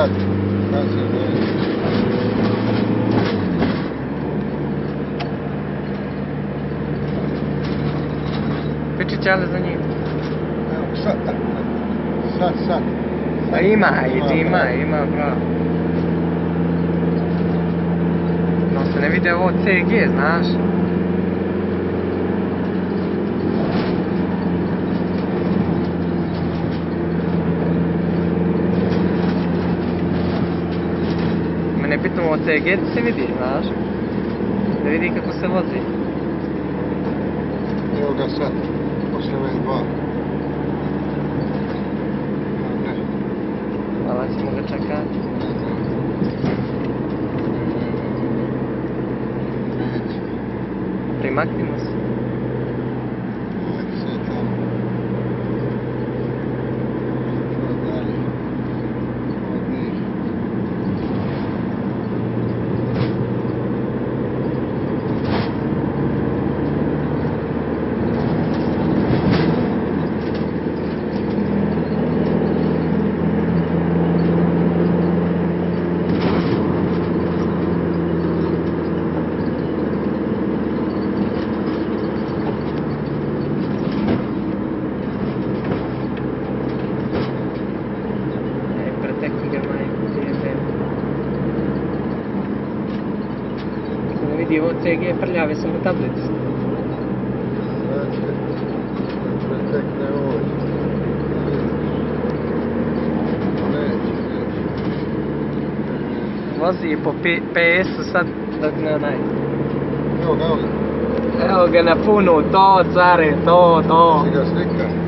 sad se gleda. Piči čale za njim. Evo sad tako. Sad. Pa ima, bravo. No se ne vide ovo CG, znaš. Mene je bitno ovo CG da se vidi, znaš. Da vidi kako se vozi. Evo ga sad, poslije ove dva. Hvala, ćemo ga čekati. Primaknimo se. Sve tamo. Što dalje? Od njih. Vidi ovo CG prljave sam u tablici. Znači, pretekne ovdje. Neće. Vozi po PS-u sad dok ne onaj. Evo ga. Evo ga na punu, to care, to. Si ga slika?